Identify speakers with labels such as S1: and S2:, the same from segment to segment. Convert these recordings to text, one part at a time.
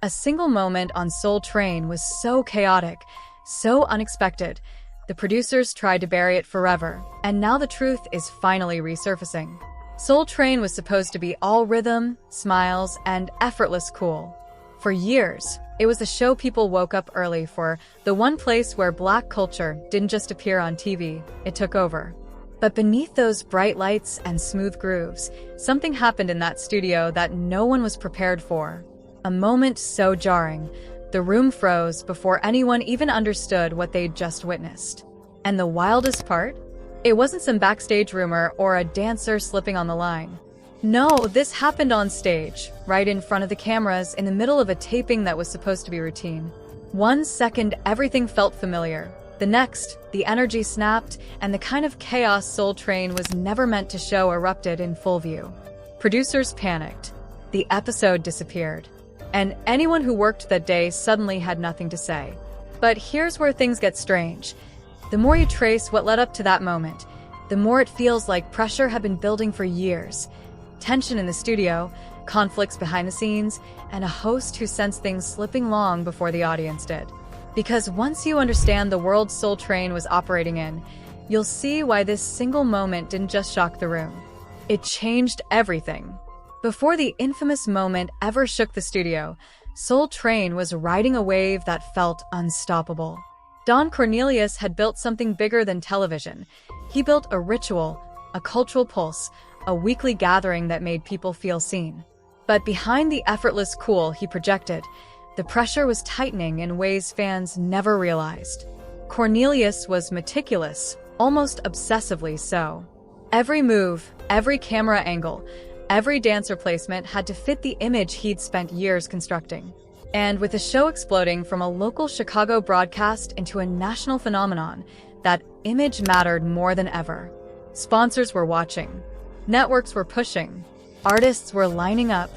S1: A single moment on Soul Train was so chaotic, so unexpected. The producers tried to bury it forever, and now the truth is finally resurfacing. Soul Train was supposed to be all rhythm, smiles, and effortless cool. For years, it was the show people woke up early for, the one place where Black culture didn't just appear on TV, it took over. But beneath those bright lights and smooth grooves, something happened in that studio that no one was prepared for. A moment so jarring, the room froze before anyone even understood what they'd just witnessed. And the wildest part? It wasn't some backstage rumor or a dancer slipping on the line. No, this happened on stage, right in front of the cameras, in the middle of a taping that was supposed to be routine. 1 second, everything felt familiar. The next, the energy snapped, and the kind of chaos Soul Train was never meant to show erupted in full view. Producers panicked. The episode disappeared. And anyone who worked that day suddenly had nothing to say. But here's where things get strange. The more you trace what led up to that moment, the more it feels like pressure had been building for years. Tension in the studio, conflicts behind the scenes, and a host who sensed things slipping long before the audience did. Because once you understand the world Soul Train was operating in, you'll see why this single moment didn't just shock the room. It changed everything. Before the infamous moment ever shook the studio, Soul Train was riding a wave that felt unstoppable. Don Cornelius had built something bigger than television. He built a ritual, a cultural pulse, a weekly gathering that made people feel seen. But behind the effortless cool he projected, the pressure was tightening in ways fans never realized. Cornelius was meticulous, almost obsessively so. Every move, every camera angle, every dancer placement had to fit the image he'd spent years constructing. And with the show exploding from a local Chicago broadcast into a national phenomenon, that image mattered more than ever. Sponsors were watching. Networks were pushing. Artists were lining up,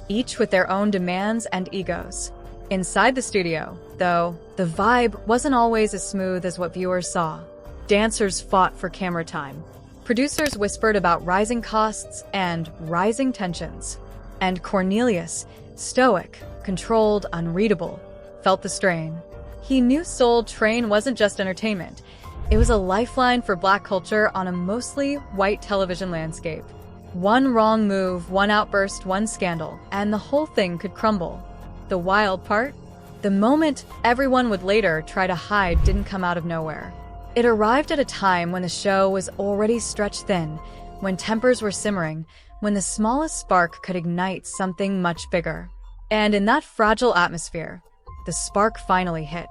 S1: each with their own demands and egos. Inside the studio, though, the vibe wasn't always as smooth as what viewers saw. Dancers fought for camera time. Producers whispered about rising costs and rising tensions. And Cornelius, stoic, controlled, unreadable, felt the strain. He knew Soul Train wasn't just entertainment. It was a lifeline for Black culture on a mostly white television landscape. One wrong move, one outburst, one scandal, and the whole thing could crumble. The wild part? The moment everyone would later try to hide didn't come out of nowhere. It arrived at a time when the show was already stretched thin, when tempers were simmering, when the smallest spark could ignite something much bigger. And in that fragile atmosphere, the spark finally hit.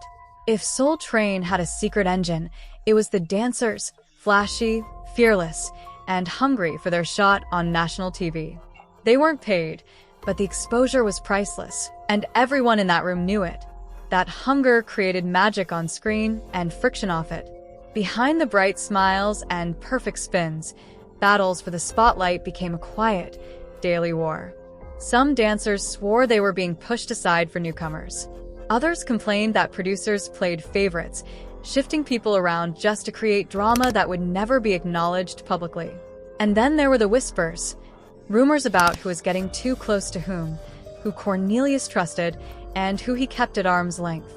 S1: If Soul Train had a secret engine, it was the dancers, flashy, fearless, and hungry for their shot on national TV. They weren't paid, but the exposure was priceless, and everyone in that room knew it. That hunger created magic on screen and friction off it. Behind the bright smiles and perfect spins, battles for the spotlight became a quiet, daily war. Some dancers swore they were being pushed aside for newcomers. Others complained that producers played favorites, shifting people around just to create drama that would never be acknowledged publicly. And then there were the whispers, rumors about who was getting too close to who Cornelius trusted, and who he kept at arm's length.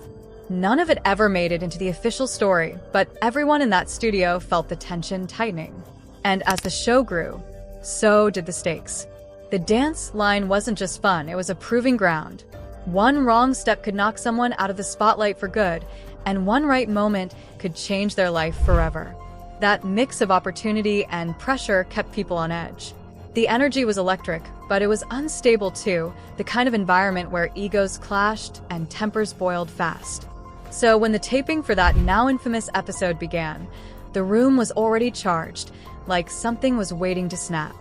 S1: None of it ever made it into the official story, but everyone in that studio felt the tension tightening. And as the show grew, so did the stakes. The dance line wasn't just fun, it was a proving ground. One wrong step could knock someone out of the spotlight for good, and one right moment could change their life forever. That mix of opportunity and pressure kept people on edge. The energy was electric, but it was unstable too, the kind of environment where egos clashed and tempers boiled fast. So when the taping for that now infamous episode began, the room was already charged, like something was waiting to snap.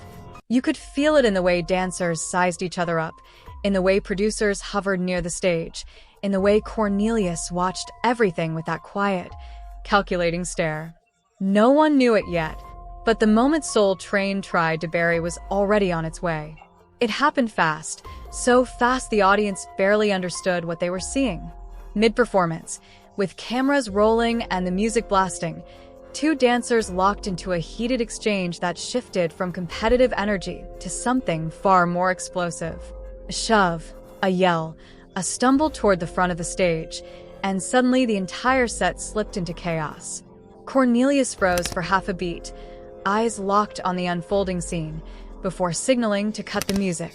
S1: You could feel it in the way dancers sized each other up, in the way producers hovered near the stage, in the way Cornelius watched everything with that quiet, calculating stare. No one knew it yet, but the moment Soul Train tried to bury was already on its way. It happened fast, so fast the audience barely understood what they were seeing. Mid-performance, with cameras rolling and the music blasting, two dancers locked into a heated exchange that shifted from competitive energy to something far more explosive. A shove, a yell, a stumble toward the front of the stage, and suddenly the entire set slipped into chaos. Cornelius froze for half a beat, eyes locked on the unfolding scene, before signaling to cut the music.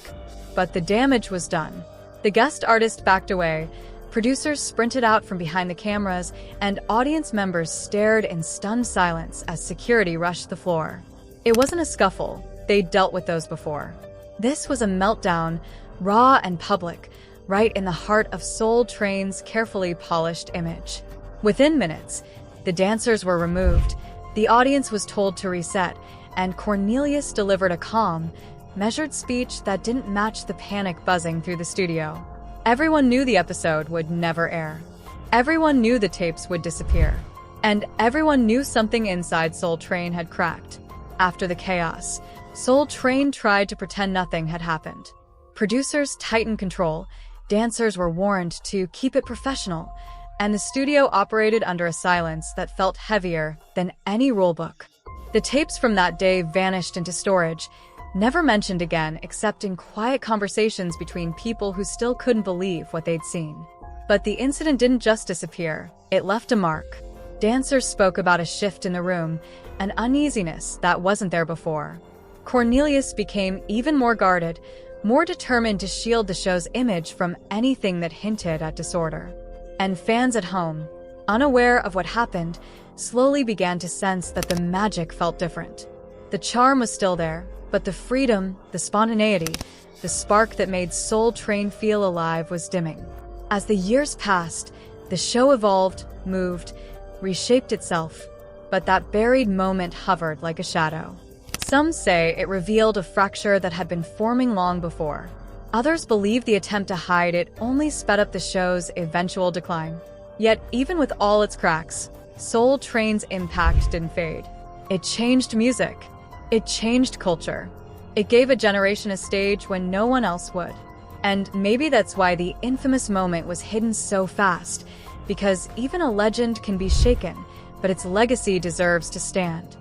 S1: But the damage was done. The guest artist backed away, producers sprinted out from behind the cameras, and audience members stared in stunned silence as security rushed the floor. It wasn't a scuffle. They'd dealt with those before. This was a meltdown, raw and public, right in the heart of Soul Train's carefully polished image. Within minutes, the dancers were removed, the audience was told to reset, and Cornelius delivered a calm, measured speech that didn't match the panic buzzing through the studio. Everyone knew the episode would never air. Everyone knew the tapes would disappear. And everyone knew something inside Soul Train had cracked. After the chaos, Soul Train tried to pretend nothing had happened. Producers tightened control, dancers were warned to keep it professional, and the studio operated under a silence that felt heavier than any rulebook. The tapes from that day vanished into storage, never mentioned again except in quiet conversations between people who still couldn't believe what they'd seen. But the incident didn't just disappear, it left a mark. Dancers spoke about a shift in the room, an uneasiness that wasn't there before. Cornelius became even more guarded, more determined to shield the show's image from anything that hinted at disorder. And fans at home, unaware of what happened, slowly began to sense that the magic felt different. The charm was still there, but the freedom, the spontaneity, the spark that made Soul Train feel alive was dimming. As the years passed, the show evolved, moved, reshaped itself, but that buried moment hovered like a shadow. Some say it revealed a fracture that had been forming long before. Others believe the attempt to hide it only sped up the show's eventual decline. Yet, even with all its cracks, Soul Train's impact didn't fade. It changed music. It changed culture. It gave a generation a stage when no one else would. And maybe that's why the infamous moment was hidden so fast, because even a legend can be shaken, but its legacy deserves to stand.